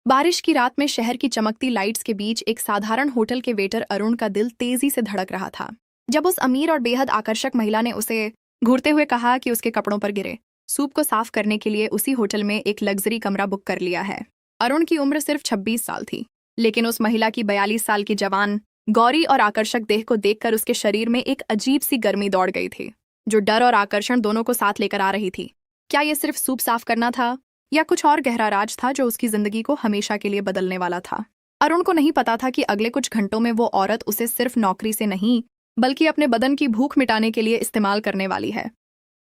बारिश की रात में शहर की चमकती लाइट्स के बीच एक साधारण होटल के वेटर अरुण का दिल तेजी से धड़क रहा था जब उस अमीर और बेहद आकर्षक महिला ने उसे घूरते हुए कहा कि उसके कपड़ों पर गिरे सूप को साफ करने के लिए उसी होटल में एक लग्जरी कमरा बुक कर लिया है। अरुण की उम्र सिर्फ 26 साल थी, लेकिन उस महिला की 42 साल की जवान गौरी और आकर्षक देह को देखकर उसके शरीर में एक अजीब सी गर्मी दौड़ गई थी, जो डर और आकर्षण दोनों को साथ लेकर आ रही थी। क्या ये सिर्फ सूप साफ करना था या कुछ और गहरा राज था जो उसकी जिंदगी को हमेशा के लिए बदलने वाला था? अरुण को नहीं पता था कि अगले कुछ घंटों में वो औरत उसे सिर्फ नौकरी से नहीं बल्कि अपने बदन की भूख मिटाने के लिए इस्तेमाल करने वाली है,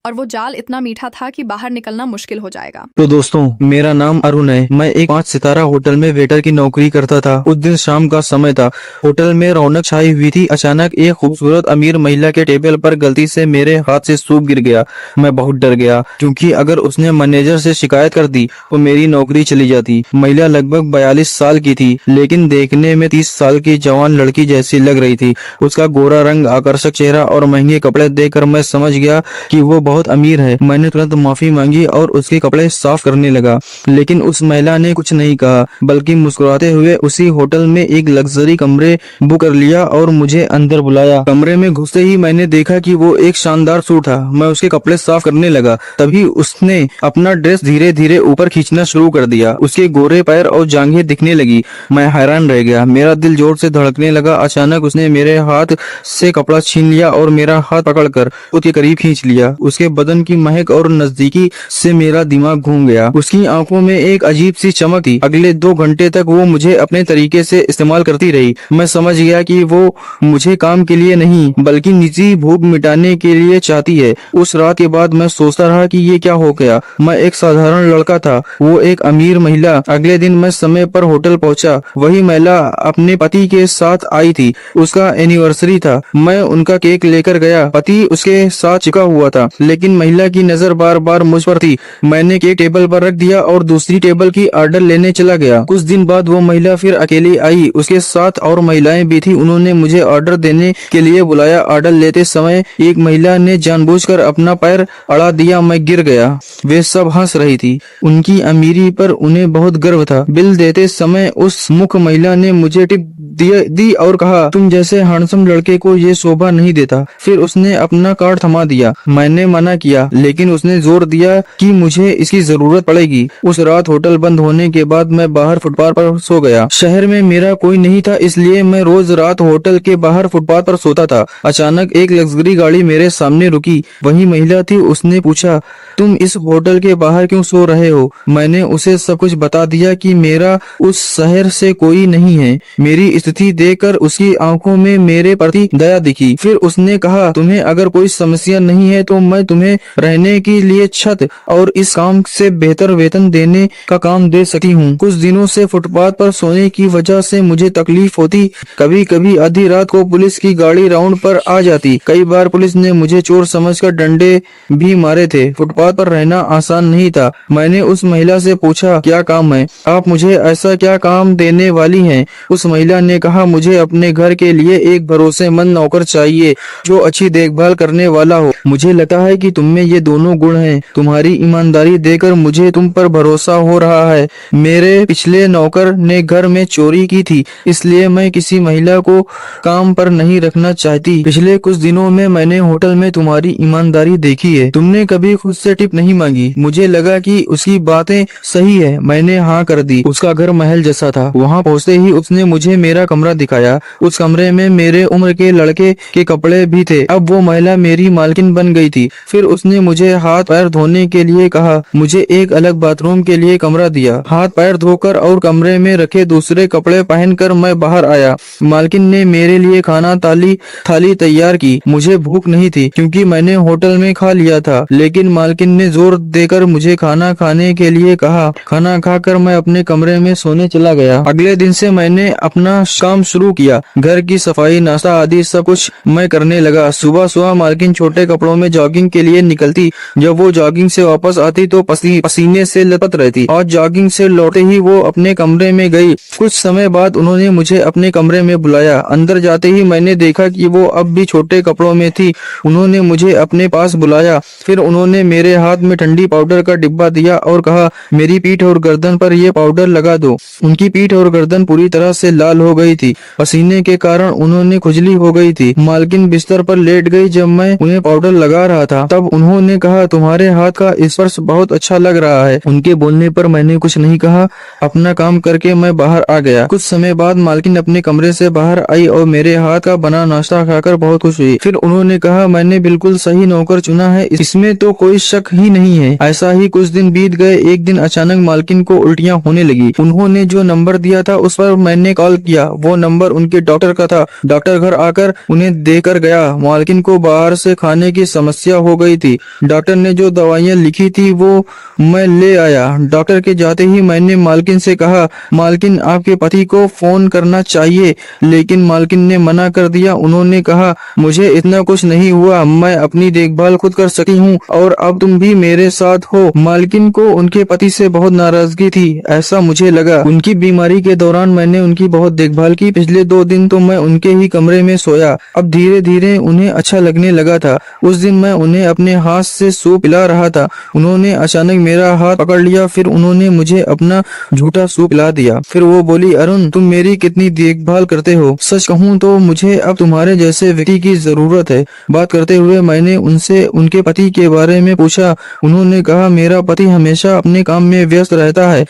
और वो जाल इतना मीठा था कि बाहर निकलना मुश्किल हो जाएगा। तो दोस्तों, मेरा नाम अरुण है। मैं एक 5 सितारा होटल में वेटर की नौकरी करता था। उस दिन शाम का समय था। होटल में रौनक छाई हुई थी। अचानक एक खूबसूरत अमीर महिला के टेबल पर गलती से मेरे हाथ से सूप गिर गया। मैं बहुत डर गया, क्योंकि अगर उसने मैनेजर से शिकायत कर दी तो मेरी नौकरी चली जाती। महिला लगभग 42 साल की थी, लेकिन देखने में 30 साल की जवान लड़की जैसी लग रही थी। उसका गोरा रंग, आकर्षक चेहरा और महंगे कपड़े देखकर मैं समझ गया कि वो बहुत अमीर है। मैंने तुरंत माफी मांगी और उसके कपड़े साफ करने लगा, लेकिन उस महिला ने कुछ नहीं कहा, बल्कि मुस्कुराते हुए उसी होटल में एक लग्जरी कमरे बुक कर लिया और मुझे अंदर बुलाया। कमरे में घुसते ही मैंने देखा कि वो एक शानदार सूट था। मैं उसके कपड़े साफ करने लगा, तभी उसने अपना ड्रेस धीरे धीरे ऊपर खींचना शुरू कर दिया। उसके गोरे पैर और जांघें दिखने लगी। मैं हैरान रह गया। मेरा दिल जोर से धड़कने लगा। अचानक उसने मेरे हाथ से कपड़ा छीन लिया और मेरा हाथ पकड़कर उसके करीब खींच लिया। उसके बदन की महक और नजदीकी से मेरा दिमाग घूम गया। उसकी आंखों में एक अजीब सी चमक थी। अगले 2 घंटे तक वो मुझे अपने तरीके से इस्तेमाल करती रही। मैं समझ गया कि वो मुझे काम के लिए नहीं बल्कि निजी भूख मिटाने के लिए चाहती है। उस रात के बाद मैं सोचता रहा कि ये क्या हो गया। मैं एक साधारण लड़का था, वो एक अमीर महिला। अगले दिन मैं समय पर होटल पहुंचा। वही महिला अपने पति के साथ आई थी। उसका एनिवर्सरी था। मैं उनका केक लेकर गया। पति उसके साथ चिपका हुआ था, लेकिन महिला की नजर बार बार मुझ पर थी। मैंने केक टेबल पर रख दिया और दूसरी टेबल की ऑर्डर लेने चला गया। कुछ दिन बाद वो महिला फिर अकेली आई। उसके साथ और महिलाएं भी थी। उन्होंने मुझे ऑर्डर देने के लिए बुलाया। ऑर्डर लेते समय एक महिला ने जानबूझकर अपना पैर अड़ा दिया। मैं गिर गया। वे सब हंस रही थी। उनकी अमीरी पर उन्हें बहुत गर्व था। बिल देते समय उस मुख्य महिला ने मुझे टिप दी और कहा, तुम जैसे हैंडसम लड़के को ये शोभा नहीं देता। फिर उसने अपना कार्ड थमा दिया। मैंने मना किया, लेकिन उसने जोर दिया कि मुझे इसकी जरूरत पड़ेगी। उस रात होटल बंद होने के बाद मैं बाहर फुटपाथ पर सो गया। शहर में मेरा कोई नहीं था, इसलिए मैं रोज रात होटल के बाहर फुटपाथ पर सोता था। अचानक एक लग्जरी गाड़ी मेरे सामने रुकी। वही महिला थी। उसने पूछा, तुम इस होटल के बाहर क्यों सो रहे हो? मैंने उसे सब कुछ बता दिया कि मेरा उस शहर से कोई नहीं है। मेरी स्थिति देखकर उसकी आंखों में मेरे प्रति दया दिखी। फिर उसने कहा, तुम्हें अगर कोई समस्या नहीं है तो मैं तुम्हें रहने के लिए छत और इस काम से बेहतर वेतन देने का काम दे सकती हूँ। कुछ दिनों से फुटपाथ पर सोने की वजह से मुझे तकलीफ होती। कभी कभी आधी रात को पुलिस की गाड़ी राउंड पर आ जाती। कई बार पुलिस ने मुझे चोर समझकर डंडे भी मारे थे। फुटपाथ पर रहना आसान नहीं था। मैंने उस महिला से पूछा, क्या काम है? आप मुझे ऐसा क्या काम देने वाली हैं? उस महिला ने कहा, मुझे अपने घर के लिए एक भरोसेमंद नौकर चाहिए जो अच्छी देखभाल करने वाला हो। मुझे लगता है कि तुम में ये दोनों गुण हैं। तुम्हारी ईमानदारी देखकर मुझे तुम पर भरोसा हो रहा है। मेरे पिछले नौकर ने घर में चोरी की थी, इसलिए मैं किसी महिला को काम पर नहीं रखना चाहती। पिछले कुछ दिनों में मैंने होटल में तुम्हारी ईमानदारी देखी है। तुमने कभी खुद से टिप नहीं मांगी। मुझे लगा कि उसकी बातें सही है। मैंने हाँ कर दी। उसका घर महल जैसा था। वहाँ पहुँचते ही उसने मुझे मेरा कमरा दिखाया। उस कमरे में मेरे उम्र के लड़के के कपड़े भी थे। अब वो महिला मेरी मालकिन बन गई थी। फिर उसने मुझे हाथ पैर धोने के लिए कहा। मुझे एक अलग बाथरूम के लिए कमरा दिया। हाथ पैर धोकर और कमरे में रखे दूसरे कपड़े पहनकर मैं बाहर आया। मालकिन ने मेरे लिए खाना थाली तैयार की। मुझे भूख नहीं थी, क्योंकि मैंने होटल में खा लिया था, लेकिन मालकिन ने जोर देकर मुझे खाना खाने के लिए कहा। खाना खाकर मैं अपने कमरे में सोने चला गया। अगले दिन से मैंने अपना काम शुरू किया। घर की सफाई, नाश्ता आदि सब कुछ मैं करने लगा। सुबह सुबह मालकिन छोटे कपड़ों में जॉगिंग के लिए निकलती। जब वो जॉगिंग से वापस आती तो पसीने से लथपथ रहती। आज जॉगिंग से लौटते ही वो अपने कमरे में गई। कुछ समय बाद उन्होंने मुझे अपने कमरे में बुलाया। अंदर जाते ही मैंने देखा कि वो अब भी छोटे कपड़ों में थी। उन्होंने मुझे अपने पास बुलाया। फिर उन्होंने मेरे हाथ में ठंडी पाउडर का डिब्बा दिया और कहा, मेरी पीठ और गर्दन पर ये पाउडर लगा दो। उनकी पीठ और गर्दन पूरी तरह से लाल हो गई थी। पसीने के कारण उन्होंने खुजली हो गई थी। मालकिन बिस्तर पर लेट गई। जब मैं उन्हें पाउडर लगा रहा था तब उन्होंने कहा, तुम्हारे हाथ का स्पर्श बहुत अच्छा लग रहा है। उनके बोलने पर मैंने कुछ नहीं कहा। अपना काम करके मैं बाहर आ गया। कुछ समय बाद मालकिन अपने कमरे से बाहर आई और मेरे हाथ का बना नाश्ता खाकर बहुत खुश हुई। फिर उन्होंने कहा, मैंने बिल्कुल सही नौकर चुना है, इसमें तो कोई शक ही नहीं है। ऐसा ही कुछ दिन बीत गए। एक दिन अचानक मालकिन को उल्टियां होने लगी। उन्होंने जो नंबर दिया था उस पर मैंने कॉल किया। वो नंबर उनके डॉक्टर का था। डॉक्टर घर आकर उन्हें देकर गया। मालकिन को बाहर से खाने की समस्या हो गई थी। डॉक्टर ने जो दवाइयाँ लिखी थी वो मैं ले आया। डॉक्टर के जाते ही मैंने मालकिन से कहा, मालकिन आपके पति को फोन करना चाहिए, लेकिन मालकिन ने मना कर दिया। उन्होंने कहा, मुझे इतना कुछ नहीं हुआ, मैं अपनी देखभाल खुद कर सकती हूँ और अब तुम भी मेरे साथ हो। मालकिन को उनके पति से बहुत नाराजगी थी, ऐसा मुझे लगा। उनकी बीमारी के दौरान मैंने उनकी बहुत देखभाल की। पिछले 2 दिन तो मैं उनके ही कमरे में सोया। अब धीरे धीरे उन्हें अच्छा लगने लगा था। उस दिन मैं उन्हें अपने हाथ से सूप पिला रहा था। उन्होंने अचानक मेरा हाथ पकड़ लिया। फिर उन्होंने मुझे अपना झूठा सूप पिला दिया। फिर वो बोली, अरुण तुम मेरी कितनी देखभाल करते हो। सच कहूँ तो मुझे अब तुम्हारे जैसे व्यक्ति की जरूरत है। बात करते हुए मैंने उनसे उनके पति के बारे में पूछा। उन्होंने कहा, मेरा पति हमेशा अपने काम में व्यस्त रहता है,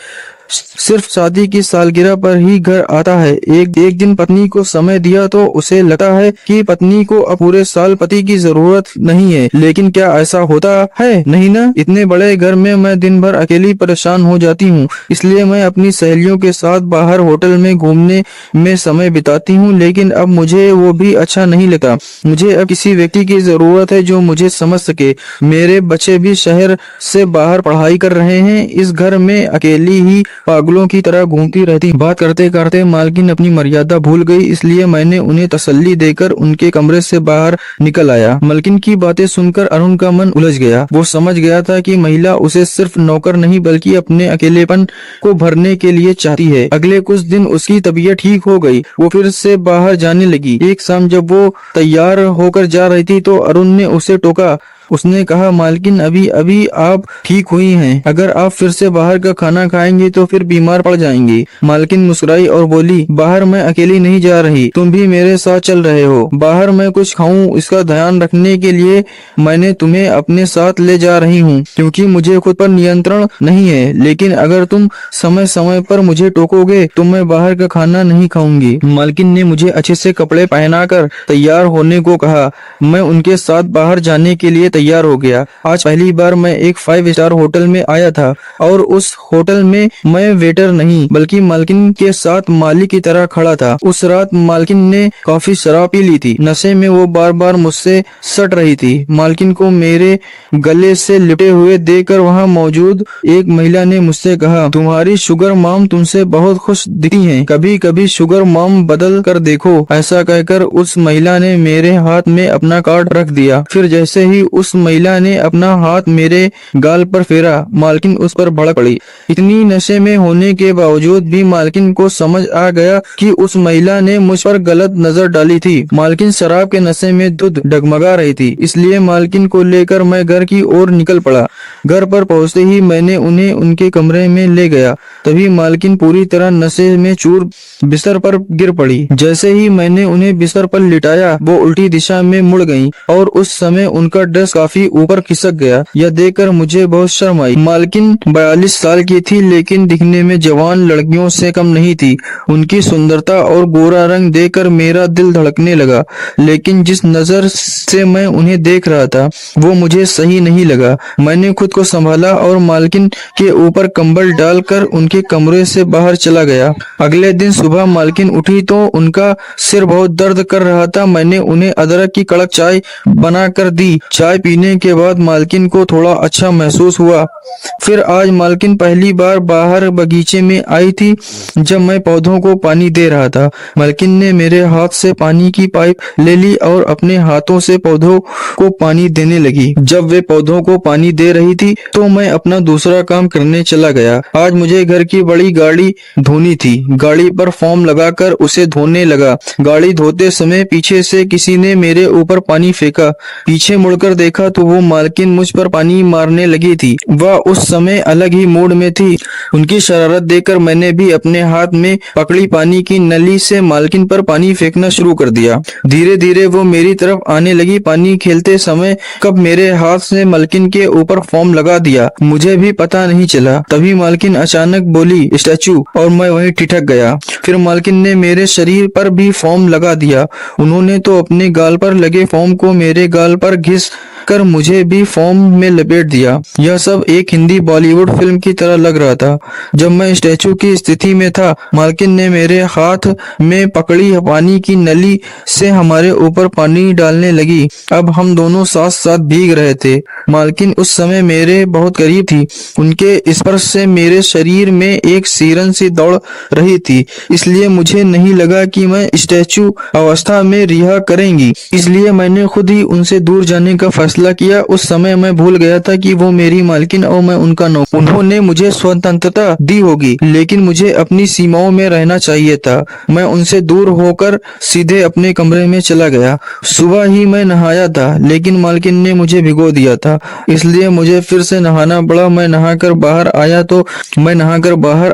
सिर्फ शादी की सालगिरह पर ही घर आता है। एक दिन पत्नी को समय दिया तो उसे लगता है कि पत्नी को अब पूरे साल पति की जरूरत नहीं है। लेकिन क्या ऐसा होता है? नहीं ना। इतने बड़े घर में मैं दिन भर अकेली परेशान हो जाती हूँ। इसलिए मैं अपनी सहेलियों के साथ बाहर होटल में घूमने में समय बिताती हूँ। लेकिन अब मुझे वो भी अच्छा नहीं लगता। मुझे अब किसी व्यक्ति की जरूरत है जो मुझे समझ सके। मेरे बच्चे भी शहर से बाहर पढ़ाई कर रहे हैं। इस घर में अकेली ही पागलों की तरह घूमती रहती। बात करते करते मालकिन अपनी मर्यादा भूल गई, इसलिए मैंने उन्हें तसल्ली देकर उनके कमरे से बाहर निकल आया। मालकिन की बातें सुनकर अरुण का मन उलझ गया। वो समझ गया था कि महिला उसे सिर्फ नौकर नहीं बल्कि अपने अकेलेपन को भरने के लिए चाहती है। अगले कुछ दिन उसकी तबीयत ठीक हो गई। वो फिर से बाहर जाने लगी। एक शाम जब वो तैयार होकर जा रही थी तो अरुण ने उसे टोका। उसने कहा, मालकिन अभी अभी आप ठीक हुई हैं, अगर आप फिर से बाहर का खाना खाएंगे तो फिर बीमार पड़ जाएंगी। मालकिन मुस्कुराई और बोली, बाहर मैं अकेली नहीं जा रही, तुम भी मेरे साथ चल रहे हो। बाहर मैं कुछ खाऊं इसका ध्यान रखने के लिए मैंने तुम्हें अपने साथ ले जा रही हूँ, क्योंकि मुझे खुद पर नियंत्रण नहीं है। लेकिन अगर तुम समय समय पर मुझे टोकोगे तो मैं बाहर का खाना नहीं खाऊंगी। मालकिन ने मुझे अच्छे से कपड़े पहनाकर तैयार होने को कहा। मैं उनके साथ बाहर जाने के लिए तैयार हो गया। आज पहली बार मैं एक 5 स्टार होटल में आया था और उस होटल में मैं वेटर नहीं बल्कि मालकिन के साथ मालिक की तरह खड़ा था। उस रात मालकिन ने काफी शराब पी ली थी। नशे में वो बार बार मुझसे सट रही थी। मालकिन को मेरे गले से लिपटे हुए देखकर वहाँ मौजूद एक महिला ने मुझसे कहा, तुम्हारी शुगर मॉम तुमसे बहुत खुश दिखती हैं, कभी कभी शुगर मॉम बदल कर देखो। ऐसा कहकर उस महिला ने मेरे हाथ में अपना कार्ड रख दिया। फिर जैसे ही उस महिला ने अपना हाथ मेरे गाल पर फेरा, मालकिन उस पर भड़क पड़ी। इतनी नशे में होने के बावजूद भी मालकिन को समझ आ गया कि उस महिला ने मुझ पर गलत नजर डाली थी। मालकिन शराब के नशे में धुत डगमगा रही थी, इसलिए मालकिन को लेकर मैं घर की ओर निकल पड़ा। घर पर पहुंचते ही मैंने उन्हें उनके कमरे में ले गया। तभी मालकिन पूरी तरह नशे में चूर बिस्तर पर गिर पड़ी। जैसे ही मैंने उन्हें बिस्तर पर लिटाया वो उल्टी दिशा में मुड़ गईं और उस समय उनका ड्रेस काफी ऊपर खिसक गया। यह देखकर मुझे बहुत शर्म आई। मालकिन 42 साल की थी लेकिन दिखने में जवान लड़कियों से कम नहीं थी। उनकी सुंदरता और गोरा रंग देखकर मेरा दिल धड़कने लगा, लेकिन जिस नजर से मैं उन्हें देख रहा था वो मुझे सही नहीं लगा। मैंने खुद को संभाला और मालकिन के ऊपर कंबल डालकर उनके कमरे से बाहर चला गया। अगले दिन सुबह मालकिन उठी तो उनका सिर बहुत दर्द कर रहा था। मैंने उन्हें अदरक की कड़क चाय बना कर दी। चाय पीने के बाद मालकिन को थोड़ा अच्छा महसूस हुआ। फिर आज मालकिन पहली बार बाहर बगीचे में आई थी जब मैं पौधों को पानी दे रहा था। मालकिन ने मेरे हाथ से पानी की पाइप ले ली और अपने हाथों से पौधों को पानी देने लगी। जब वे पौधों को पानी दे रही थी तो मैं अपना दूसरा काम करने चला गया। आज मुझे घर की बड़ी गाड़ी धोनी थी। गाड़ी पर फोम लगाकर उसे धोने लगा। गाड़ी धोते समय पीछे से किसी ने मेरे ऊपर पानी फेंका। पीछे मुड़कर देखा तो वो मालकिन मुझ पर पानी मारने लगी थी। वह उस समय अलग ही मूड में थी। उनकी शरारत देखकर मैंने भी अपने हाथ में पकड़ी पानी की नली से मालकिन पर पानी फेंकना शुरू कर दिया। धीरे धीरे वो मेरी तरफ आने लगी। पानी खेलते समय कब मेरे हाथ से मालकिन के ऊपर फोम लगा दिया मुझे भी पता नहीं चला। तभी मालकिन अचानक बोली स्टैचू, और मैं वहीं ठिठक गया। फिर मालकिन ने मेरे शरीर पर भी फोम लगा दिया। उन्होंने तो अपने गाल पर लगे फोम को मेरे गाल पर घिस कर मुझे भी फोम में लपेट दिया। यह सब एक हिंदी बॉलीवुड फिल्म की तरह लग रहा था। जब मैं स्टैचू की स्थिति में था, मालकिन ने मेरे हाथ में पकड़ी पानी की नली से हमारे ऊपर पानी डालने लगी। अब हम दोनों साथ साथ भीग रहे थे। मालकिन उस समय मेरे बहुत करीब थी। उनके स्पर्श से मेरे शरीर में एक सिरन सी दौड़ रही थी। इसलिए मुझे नहीं लगा कि मैं स्टैचू अवस्था में रिहा करेंगी। इसलिए मैंने खुद ही उनसे दूर जाने का फैसला किया। उस समय मैं भूल गया था कि वो मेरी मालकिन और मैं उनका नौकर। उन्होंने मुझे स्वतंत्रता दी होगी, लेकिन मुझे अपनी सीमाओं में रहना चाहिए था। मैं उनसे दूर होकर सीधे अपने कमरे में चला गया। सुबह ही मैं नहाया था, लेकिन मालकिन ने मुझे भिगो दिया था, इसलिए मुझे फिर से नहाना पड़ा। मैं नहाकर बाहर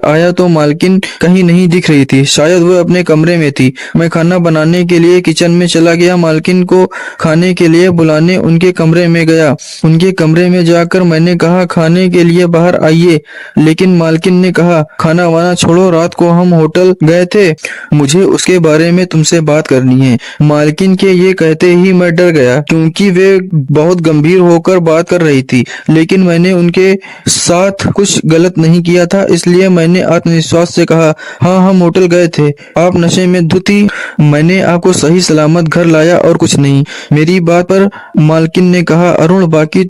आया तो मालकिन कहीं नहीं दिख रही थी। शायद वो अपने कमरे में थी। मैं खाना बनाने के लिए किचन में चला गया। मालकिन को खाने के लिए बुलाने उनके कमरे में गया। उनके कमरे में जाकर मैंने कहा खाने के लिए बाहर आइए, लेकिन मालकिन ने कहा खाना वाना छोड़ो, रात को हम होटल गए थे, मुझे उसके बारे में तुमसे बात करनी है। मालकिन के ये कहते ही मैं डर गया, क्योंकि वे बहुत गंभीर होकर बात कर रही थी। लेकिन मैंने उनके साथ कुछ गलत नहीं किया था, इसलिए मैंने आत्मविश्वास से कहा हाँ, हम होटल गए थे, आप नशे में धुत थी, मैंने आपको सही सलामत घर लाया और कुछ नहीं। मेरी बात पर मालकिन ने कहा अरुण, बाकी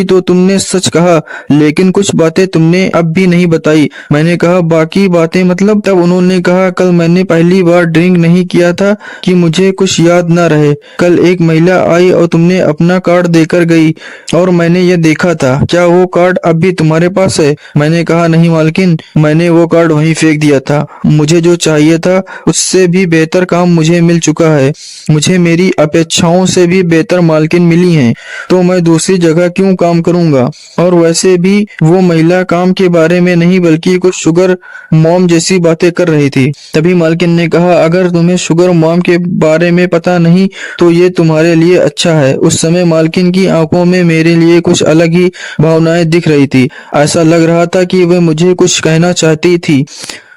तो तुमने सच कहा, लेकिन कुछ बातें तुमने अब भी नहीं बताई। मैंने कहा बाकी बातें मतलब? तब उन्होंने कहा कल मैंने पहली बार ड्रिंक नहीं किया था कि मुझे कुछ याद न रहे। कल एक महिला आई और तुमने अपना कार्ड देकर गई और मैंने ये देखा था। क्या वो कार्ड अब भी तुम्हारे पास है? मैंने कहा नहीं मालकिन, मैंने वो कार्ड वहीं फेंक दिया था। मुझे जो चाहिए था उससे भी बेहतर काम मुझे मिल चुका है। मुझे मेरी अपेक्षाओं से भी बेहतर मालकिन मिली हैं, तो मैं दूसरी जगह क्यों काम करूंगा? और वैसे भी वो महिला काम के बारे में नहीं बल्कि कुछ शुगर मॉम जैसी बातें कर रही थी। तभी मालकिन ने कहा अगर तुम्हें शुगर मॉम के बारे में पता नहीं तो ये तुम्हारे लिए अच्छा है। उस समय मालकिन की आंखों में मेरे लिए कुछ अलग ही भावनाएं दिख रही थी। ऐसा लग रहा था कि वह मुझे कुछ कहना चाहती थी।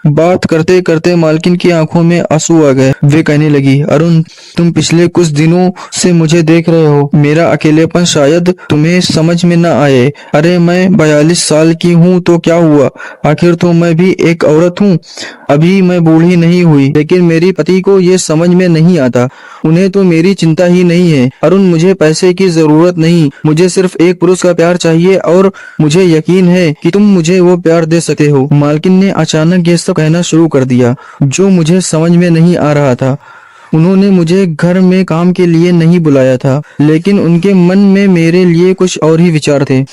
बात करते करते मालकिन की आंखों में आंसू आ गए। वे कहने लगी अरुण, तुम पिछले कुछ दिनों से मुझे देख रहे हो। मेरा अकेलेपन शायद तुम्हें समझ में न आए। अरे मैं 42 साल की हूँ तो क्या हुआ? आखिर तो मैं भी एक औरत हूँ। अभी मैं बूढ़ी नहीं हुई, लेकिन मेरे पति को ये समझ में नहीं आता। उन्हें तो मेरी चिंता ही नहीं है। अरुण, मुझे पैसे की जरूरत नहीं, मुझे सिर्फ एक पुरुष का प्यार चाहिए और मुझे यकीन है कि तुम मुझे वो प्यार दे सकते हो। मालकिन ने अचानक ये सब कहना शुरू कर दिया जो मुझे समझ में नहीं आ रहा था। उन्होंने मुझे घर में काम के लिए नहीं बुलाया था, लेकिन उनके मन में मेरे लिए कुछ और ही विचार थे।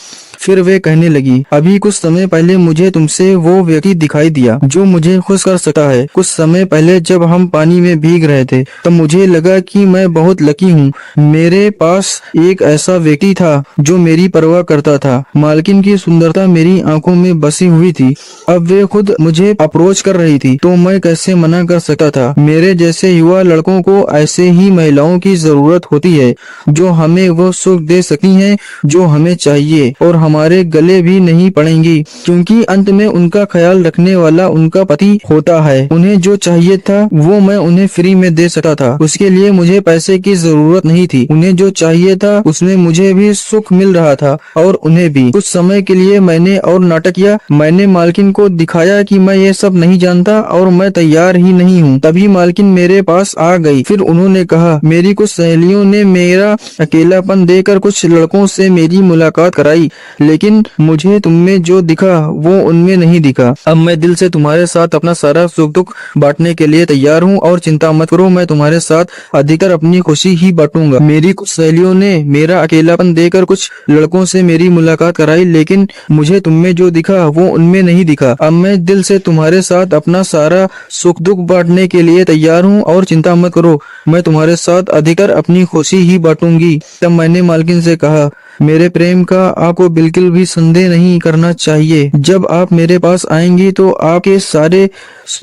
फिर वे कहने लगी अभी कुछ समय पहले मुझे तुमसे वो व्यक्ति दिखाई दिया जो मुझे खुश कर सकता है। कुछ समय पहले जब हम पानी में भीग रहे थे तब मुझे लगा कि मैं बहुत लकी हूँ। मेरे पास एक ऐसा व्यक्ति था जो मेरी परवाह करता था। मालकिन की सुंदरता मेरी आंखों में बसी हुई थी। अब वे खुद मुझे अप्रोच कर रही थी तो मैं कैसे मना कर सकता था। मेरे जैसे युवा लड़कों को ऐसे ही महिलाओं की जरूरत होती है जो हमें वो सुख दे सकती हैं जो हमें चाहिए और हमारे गले भी नहीं पड़ेंगी, क्योंकि अंत में उनका ख्याल रखने वाला उनका पति होता है। उन्हें जो चाहिए था वो मैं उन्हें फ्री में दे सकता था, उसके लिए मुझे पैसे की जरूरत नहीं थी। उन्हें जो चाहिए था उसमें मुझे भी सुख मिल रहा था और उन्हें भी। कुछ समय के लिए मैंने और नाटक किया। मैंने मालकिन को दिखाया कि मैं ये सब नहीं जानता और मैं तैयार ही नहीं हूँ। तभी मालकिन मेरे पास आ गई। फिर उन्होंने कहा, मेरी कुछ सहेलियों ने मेरा अकेलापन देकर कुछ लड़कों से मेरी मुलाकात कराई, लेकिन मुझे तुममें जो दिखा वो उनमें नहीं दिखा। अब मैं दिल से तुम्हारे साथ अपना सारा सुख दुख बांटने के लिए तैयार हूँ और चिंता मत करो, मैं तुम्हारे साथ अधिकतर अपनी खुशी ही बांटूंगा। मेरी कुछ सहेलियों ने मेरा अकेलापन देकर कुछ लड़कों से मेरी मुलाकात कराई, लेकिन मुझे तुममें जो दिखा वो उनमें नहीं दिखा। अब मैं दिल से तुम्हारे साथ अपना सारा सुख दुख बांटने के लिए तैयार हूँ और चिंता मत करो, मैं तुम्हारे साथ अधिकतर अपनी खुशी ही बांटूंगी। तब मैंने मालकिन से कहा, मेरे प्रेम का आपको बिल्कुल भी संदेह नहीं करना चाहिए। जब आप मेरे पास आएंगी तो आपके सारे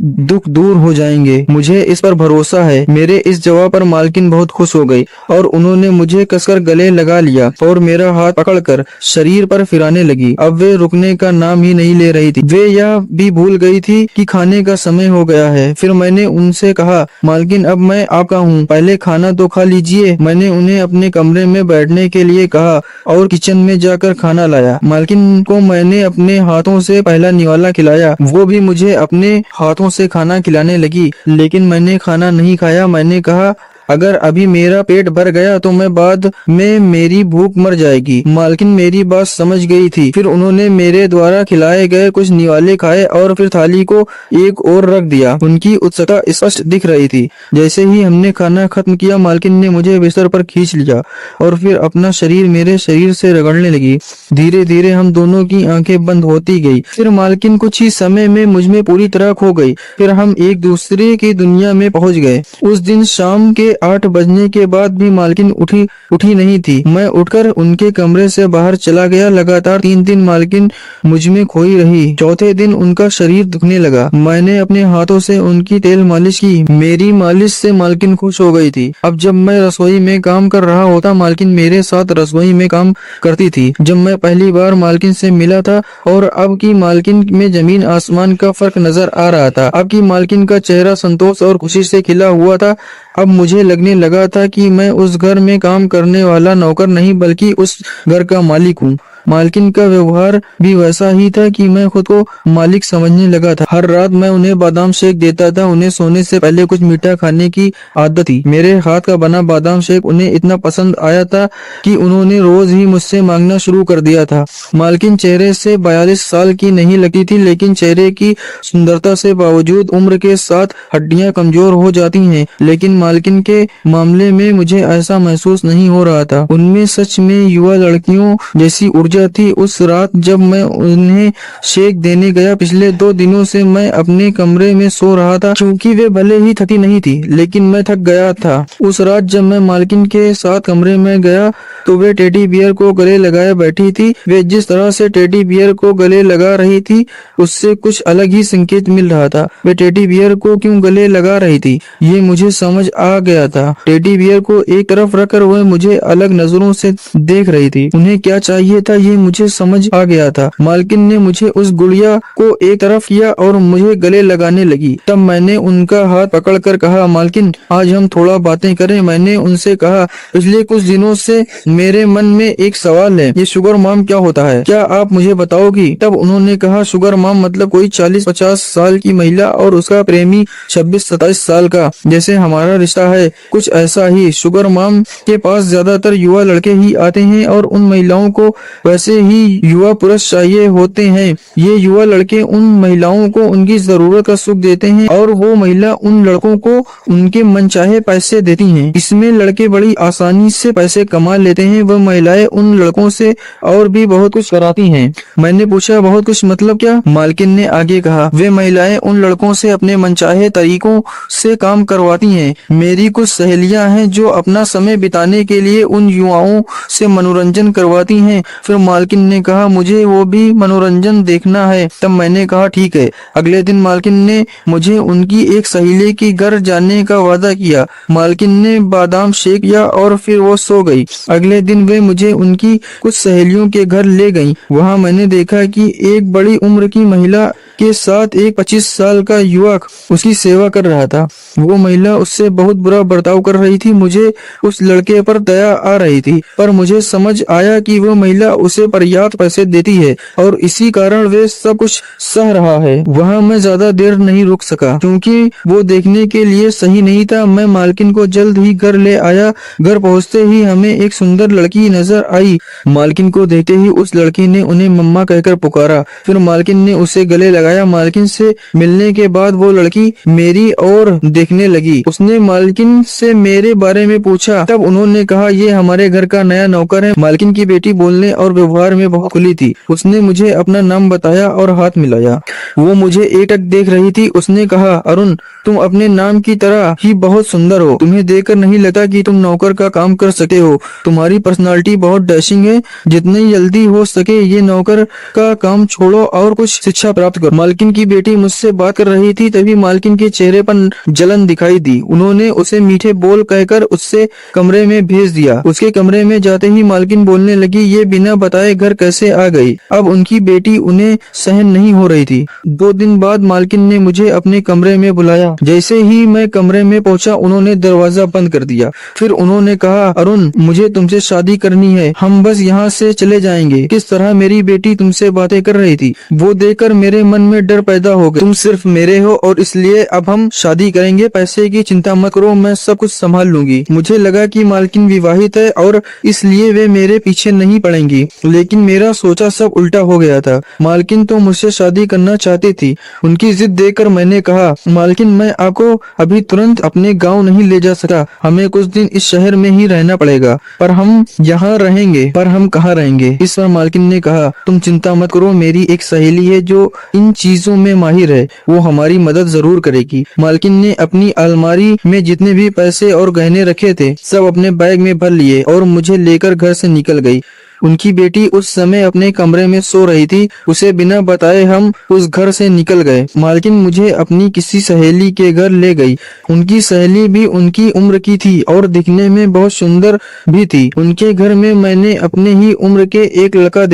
दुख दूर हो जाएंगे, मुझे इस पर भरोसा है। मेरे इस जवाब पर मालकिन बहुत खुश हो गई और उन्होंने मुझे कसकर गले लगा लिया और मेरा हाथ पकड़कर शरीर पर फिराने लगी। अब वे रुकने का नाम ही नहीं ले रही थी। वे यह भी भूल गई थी कि खाने का समय हो गया है। फिर मैंने उनसे कहा, मालकिन अब मैं आपका हूँ, पहले खाना तो खा लीजिए। मैंने उन्हें अपने कमरे में बैठने के लिए कहा और किचन में जाकर खाना लाया। मालकिन को मैंने अपने हाथों से पहला निवाला खिलाया, वो भी मुझे अपने हाथों से खाना खिलाने लगी, लेकिन मैंने खाना नहीं खाया। मैंने कहा, अगर अभी मेरा पेट भर गया तो मैं बाद में मेरी भूख मर जाएगी। मालकिन मेरी बात समझ गई थी। फिर उन्होंने मेरे द्वारा खिलाए गए कुछ निवाले खाए और फिर थाली को एक ओर रख दिया। उनकी उत्सुकता स्पष्ट दिख रही थी। जैसे ही हमने खाना खत्म किया, मालकिन ने मुझे बिस्तर पर खींच लिया और फिर अपना शरीर मेरे शरीर से रगड़ने लगी। धीरे धीरे हम दोनों की आंखें बंद होती गई। फिर मालकिन कुछ ही समय में मुझ में पूरी तरह खो गई। फिर हम एक दूसरे की दुनिया में पहुंच गए। उस दिन शाम के 8 बजने के बाद भी मालकिन उठी नहीं थी। मैं उठकर उनके कमरे से बाहर चला गया। लगातार 3 दिन मालकिन मुझ में खोई रही। चौथे दिन उनका शरीर दुखने लगा। मैंने अपने हाथों से उनकी तेल मालिश की। मेरी मालिश से मालकिन खुश हो गई थी। अब जब मैं रसोई में काम कर रहा होता, मालकिन मेरे साथ रसोई में काम करती थी। जब मैं पहली बार मालकिन से मिला था और अब की मालकिन में जमीन आसमान का फर्क नजर आ रहा था। अब की मालकिन का चेहरा संतोष और खुशी से खिला हुआ था। अब मुझे लगने लगा था कि मैं उस घर में काम करने वाला नौकर नहीं बल्कि उस घर का मालिक हूँ। मालकिन का व्यवहार भी वैसा ही था कि मैं खुद को मालिक समझने लगा था। हर रात मैं उन्हें बादाम शेक देता था। उन्हें सोने से पहले कुछ मीठा खाने की आदत थी। मेरे हाथ का बना बादाम शेक उन्हें इतना पसंद आया था कि उन्होंने रोज ही मुझसे मांगना शुरू कर दिया था। मालकिन चेहरे से 42 साल की नहीं लगती थी, लेकिन चेहरे की सुंदरता से बावजूद उम्र के साथ हड्डियां कमजोर हो जाती हैं। लेकिन मालकिन के मामले में मुझे ऐसा महसूस नहीं हो रहा था। उनमें सच में युवा लड़कियों जैसी ऊर्जा थी। उस रात जब मैं उन्हें शेक देने गया, पिछले 2 दिनों से मैं अपने कमरे में सो रहा था, क्योंकि वे भले ही थकी नहीं थी, लेकिन मैं थक गया था। उस रात जब मैं मालकिन के साथ कमरे में गया तो वे टेडी बियर को गले लगाए बैठी थी। वे जिस तरह से टेडी बियर को गले लगा रही थी, उससे कुछ अलग ही संकेत मिल रहा था। वे टेडी बियर को क्यों गले लगा रही थी, ये मुझे समझ आ गया था। टेडी बियर को एक तरफ रखकर वह मुझे अलग नजरों से देख रही थी। उन्हें क्या चाहिए था ये मुझे समझ आ गया था। मालकिन ने मुझे उस गुड़िया को एक तरफ किया और मुझे गले लगाने लगी। तब मैंने उनका हाथ पकड़कर कहा, मालकिन आज हम थोड़ा बातें करें। मैंने उनसे कहा, पिछले कुछ दिनों से मेरे मन में एक सवाल है, ये शुगर माम क्या होता है, क्या आप मुझे बताओगी? तब उन्होंने कहा, शुगर माम मतलब कोई 40-50 साल की महिला और उसका प्रेमी 26-27 साल का, जैसे हमारा रिश्ता है, कुछ ऐसा ही। शुगर माम के पास ज्यादातर युवा लड़के ही आते हैं और उन महिलाओं को वैसे ही युवा पुरुष चाहिए होते हैं। ये युवा लड़के उन महिलाओं को उनकी जरूरत का सुख देते हैं और वो महिला उन लड़कों को उनके मनचाहे पैसे देती हैं। इसमें लड़के बड़ी आसानी से पैसे कमा लेते हैं। वह महिलाएं उन लड़कों से और भी बहुत कुछ कराती हैं। मैंने पूछा, बहुत कुछ मतलब क्या? मालकिन ने आगे कहा, वे महिलाएं उन लड़कों से अपने मनचाहे तरीकों से काम करवाती हैं। मेरी कुछ सहेलियां हैं जो अपना समय बिताने के लिए उन युवाओं से मनोरंजन करवाती हैं। फिर मालकिन ने कहा मुझे वो भी मनोरंजन देखना है। तब मैंने कहा ठीक है। अगले दिन मालकिन ने मुझे उनकी एक सहेली के घर जाने का वादा किया। मालकिन ने बादाम शेक किया और फिर वो सो गई। अगले दिन वे मुझे उनकी कुछ सहेलियों के घर ले गईं। वहां मैंने देखा कि एक बड़ी उम्र की महिला के साथ एक 25 साल का युवक उसकी सेवा कर रहा था। वो महिला उससे बहुत बुरा बर्ताव कर रही थी। मुझे उस लड़के पर दया आ रही थी, पर मुझे समझ आया कि वो महिला उसे पर्याप्त पैसे देती है और इसी कारण वे सब कुछ सह रहा है। वहाँ मैं ज्यादा देर नहीं रुक सका क्योंकि वो देखने के लिए सही नहीं था। मैं मालकिन को जल्द ही घर ले आया। घर पहुँचते ही हमें एक सुंदर लड़की नजर आई। मालकिन को देखते ही उस लड़की ने उन्हें मम्मा कहकर पुकारा। फिर मालकिन ने उसे गले लगाया। मालकिन से मिलने के बाद वो लड़की मेरी ओर देखने लगी। उसने मालकिन से मेरे बारे में पूछा। तब उन्होंने कहा ये हमारे घर का नया नौकर है। मालकिन की बेटी बोलने और व्यवहार में बहुत खुली थी। उसने मुझे अपना नाम बताया और हाथ मिलाया। वो मुझे एकटक देख रही थी। उसने कहा अरुण, तुम अपने नाम की तरह ही बहुत सुंदर हो। तुम्हें देखकर नहीं लगता कि तुम नौकर का काम कर सकते हो। तुम्हारी पर्सनालिटी बहुत डैशिंग है। जितनी जल्दी हो सके ये नौकर का काम छोड़ो और कुछ शिक्षा प्राप्त करो। मालकिन की बेटी मुझसे बात कर रही थी, तभी मालकिन के चेहरे पर जलन दिखाई दी। उन्होंने उसे मीठे बोल कहकर उससे कमरे में भेज दिया। उसके कमरे में जाते ही मालकिन बोलने लगी, ये बिना बताए घर कैसे आ गई। अब उनकी बेटी उन्हें सहन नहीं हो रही थी। 2 दिन बाद मालकिन ने मुझे अपने कमरे में बुलाया। जैसे ही मैं कमरे में पहुंचा, उन्होंने दरवाजा बंद कर दिया। फिर उन्होंने कहा, अरुण, मुझे तुमसे शादी करनी है। हम बस यहाँ से चले जाएंगे। किस तरह मेरी बेटी तुमसे बातें कर रही थी, वो देखकर मेरे मन में डर पैदा हो गया। तुम सिर्फ मेरे हो और इसलिए अब हम शादी करेंगे। पैसे की चिंता मत करो, मैं सब कुछ संभाल लूंगी। मुझे लगा कि मालकिन विवाहित है और इसलिए वे मेरे पीछे नहीं पड़ेंगी, लेकिन मेरा सोचा सब उल्टा हो गया था। मालकिन तो मुझसे शादी करना चाहती थी। उनकी जिद देखकर मैंने कहा, मालकिन, मैं आपको अभी तुरंत अपने गाँव नहीं ले जा सकता। हमें कुछ दिन इस शहर में ही रहना पड़ेगा। पर हम यहाँ रहेंगे। पर हम कहाँ रहेंगे? इस पर मालकिन ने कहा, तुम चिंता मत करो, मेरी एक सहेली है जो इन चीजों में माहिर है। वो हमारी मदद जरूर करेगी। मालकिन ने अपनी अलमारी में जितने भी पैसे और गहने रखे थे सब अपने बैग में भर लिए और मुझे लेकर घर से निकल गई। उनकी बेटी उस समय अपने कमरे में सो रही थी। उसे बिना बताए हम उस घर से निकल गए। मालकिन मुझे अपनी किसी सहेली के घर ले गई। उनकी सहेली भी उनकी उम्र की थी और दिखने में बहुत सुंदर भी थी। उनके घर में मैंने अपने ही उम्र के एक लड़का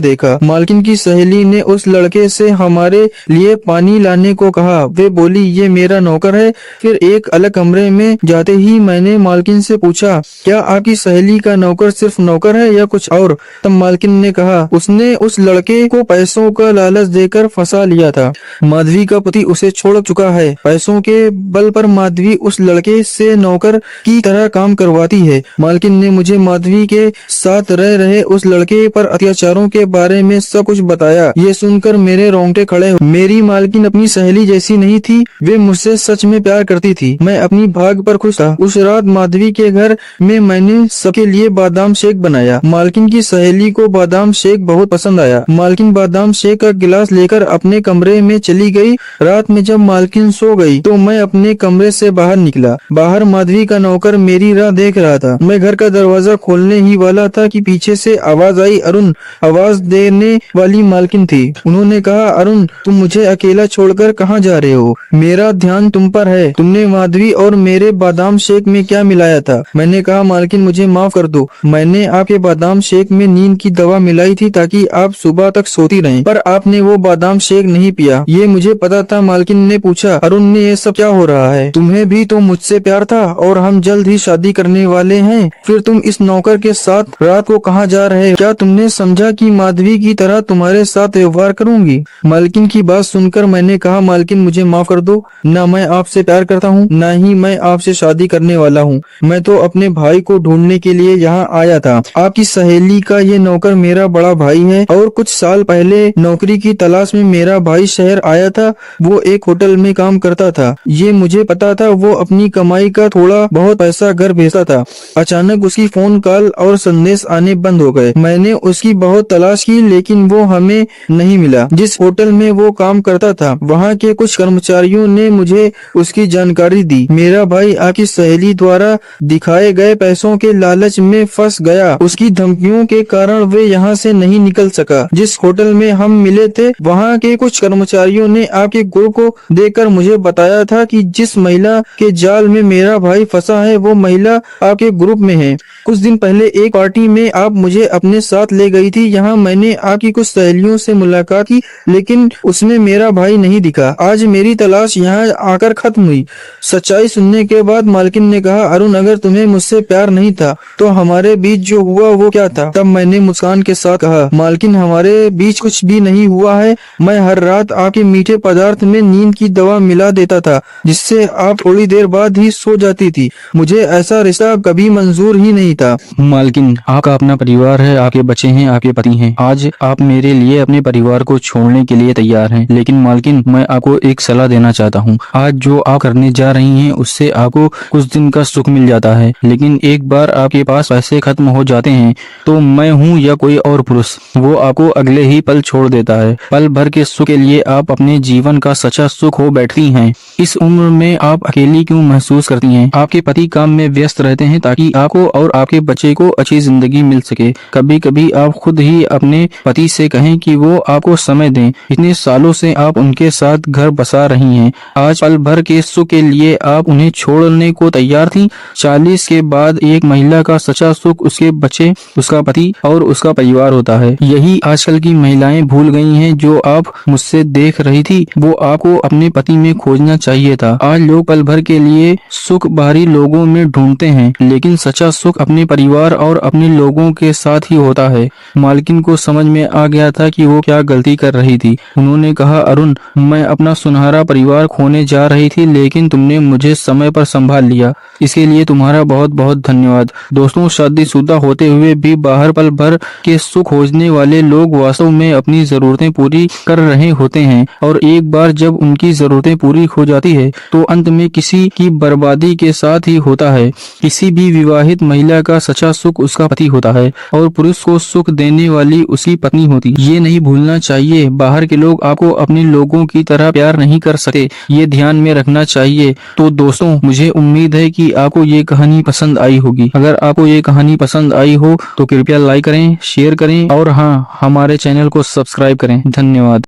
देखा। मालकिन की सहेली ने उस लड़के से हमारे लिए पानी लाने को कहा। वे बोली, ये मेरा नौकर है। फिर एक अलग कमरे में जाते ही मैंने मालकिन से पूछा, क्या आपकी सहेली का नौकर सिर्फ नौकर है या कुछ और? तब मालकिन ने कहा, उसने उस लड़के को पैसों का लालच देकर फंसा लिया था। माधवी का पति उसे छोड़ चुका है। पैसों के बल पर माधवी उस लड़के से नौकर की तरह काम करवाती है। मालकिन ने मुझे माधवी के साथ रह रहे उस लड़के पर अत्याचारों के बारे में सब कुछ बताया। ये सुनकर मेरे रोंगटे खड़े हुए। मेरी मालकिन अपनी सहेली जैसी नहीं थी। वे मुझसे सच में प्यार करती थी। मैं अपनी भाग पर खुश था। उस रात माधवी के घर में मैंने सबके लिए बादाम शेक बनाया। मालकिन की सहेली को बादाम शेक बहुत पसंद आया। मालकिन बादाम शेक का गिलास लेकर अपने कमरे में चली गई। रात में जब मालकिन सो गई तो मैं अपने कमरे से बाहर निकला। बाहर माधवी का नौकर मेरी राह देख रहा था। मैं घर का दरवाजा खोलने ही वाला था कि पीछे से आवाज आई, अरुण। आवाज देने वाली मालकिन थी। उन्होंने कहा, अरुण, तुम मुझे अकेला छोड़कर कहाँ जा रहे हो? मेरा ध्यान तुम पर है। तुमने माधवी और मेरे बादाम शेक में क्या मिलाया था? मैंने कहा, मालकिन, मुझे माफ कर दो। मैंने आपके बादाम शेक में नींद की दवा मिलाई थी ताकि आप सुबह तक सोती रहें, पर आपने वो बादाम शेक नहीं पिया। ये मुझे पता था। मालकिन ने पूछा, अरुण ने ये सब क्या हो रहा है? तुम्हें भी तो मुझसे प्यार था और हम जल्द ही शादी करने वाले हैं। फिर तुम इस नौकर के साथ रात को कहाँ जा रहे हो? क्या तुमने समझा कि माधवी की तरह तुम्हारे साथ व्यवहार करूंगी? मालकिन की बात सुनकर मैंने कहा, मालकिन, मुझे माफ कर दो। न मैं आपसे प्यार करता हूँ, न ही मैं आपसे शादी करने वाला हूँ। मैं तो अपने भाई को को ढूंढने के लिए यहाँ आया था। आपकी सहेली का ये नौकर मेरा बड़ा भाई है और कुछ साल पहले नौकरी की तलाश में मेरा भाई शहर आया था। वो एक होटल में काम करता था, ये मुझे पता था। वो अपनी कमाई का थोड़ा बहुत पैसा घर भेजता था। अचानक उसकी फोन कॉल और संदेश आने बंद हो गए। मैंने उसकी बहुत तलाश की लेकिन वो हमें नहीं मिला। जिस होटल में वो काम करता था वहाँ के कुछ कर्मचारियों ने मुझे उसकी जानकारी दी। मेरा भाई आपकी सहेली द्वारा दिखाए गए पैसों के लालच में फंस गया। उसकी धमकियों के कारण वे यहाँ से नहीं निकल सका। जिस होटल में हम मिले थे वहाँ के कुछ कर्मचारियों ने आपके ग्रुप को देखकर मुझे बताया था कि जिस महिला के जाल में मेरा भाई फंसा है वो महिला आपके ग्रुप में है। कुछ दिन पहले एक पार्टी में आप मुझे अपने साथ ले गई थी। यहाँ मैंने आपकी कुछ सहेलियों से मुलाकात की लेकिन उसमें मेरा भाई नहीं दिखा। आज मेरी तलाश यहाँ आकर खत्म हुई। सच्चाई सुनने के बाद मालकिन ने कहा, अरुण अगर तुम्हें मुझसे प्यार नहीं था तो हमारे बीच जो हुआ वो क्या था? तब मैंने मुस्कान के साथ कहा, मालकिन हमारे बीच कुछ भी नहीं हुआ है। मैं हर रात आपके मीठे पदार्थ में नींद की दवा मिला देता था जिससे आप थोड़ी देर बाद ही सो जाती थी। मुझे ऐसा रिश्ता कभी मंजूर ही नहीं था। मालकिन, आपका अपना परिवार है, आपके बच्चे हैं, आपके पति हैं। आज आप मेरे लिए अपने परिवार को छोड़ने के लिए तैयार हैं, लेकिन मालकिन मैं आपको एक सलाह देना चाहता हूँ। आज जो आप करने जा रही हैं उससे आपको कुछ दिन का सुख मिल जाता है, लेकिन एक बार आपके पास पैसे खत्म हो जाते हैं तो मैं हूँ या कोई और पुरुष, वो आपको अगले ही पल छोड़ देता है। पल भर के सुख के लिए आप अपने जीवन का सच्चा सुख हो बैठती हैं। इस उम्र में आप अकेली क्यों महसूस करती हैं? आपके पति काम में व्यस्त रहते हैं ताकि आपको और आपके बच्चे को अच्छी जिंदगी मिल सके। कभी कभी आप खुद ही अपने पति से कहें कि वो आपको समय दें। इतने सालों से आप उनके साथ घर बसा रही हैं, आज पल भर के सुख के लिए आप उन्हें छोड़ने को तैयार थी। 40 के बाद एक महिला का सच्चा सुख उसके बच्चे, उसका पति और उसका परिवार होता है। यही आजकल की महिलाएं भूल गई हैं। जो आप मुझसे देख रही थी वो आपको अपने पति में खोजना चाहिए था। आज लोग पल भर के लिए सुख बाहरी लोगों में ढूंढते हैं, लेकिन सच्चा सुख अपने परिवार और अपने लोगों के साथ ही होता है। मालकिन को समझ में आ गया था कि वो क्या गलती कर रही थी। उन्होंने कहा, अरुण मैं अपना सुनहरा परिवार खोने जा रही थी लेकिन तुमने मुझे समय पर संभाल लिया, इसके लिए तुम्हारा बहुत बहुत धन्यवाद। दोस्तों, शादीशुदा होते हुए भी बाहर पल भर के सुख खोजने वाले लोग वास्तव में अपनी जरूरतें पूरी कर रहे होते हैं और एक बार जब उनकी जरूरतें पूरी हो जाती है तो अंत में किसी की बर्बादी के साथ ही होता है। किसी भी विवाहित महिला का सच्चा सुख उसका पति होता है और पुरुष को सुख देने वाली उसकी पत्नी होती। ये नहीं भूलना चाहिए। बाहर के लोग आपको अपने लोगों की तरह प्यार नहीं कर सकते, ये ध्यान में रखना चाहिए। तो दोस्तों, मुझे उम्मीद है कि आपको ये कहानी पसंद आई होगी। अगर आपको ये कहानी पसंद आई हो तो कृपया लाइक करें, शेयर करें और हाँ, हमारे चैनल को सब्सक्राइब करें। धन्यवाद।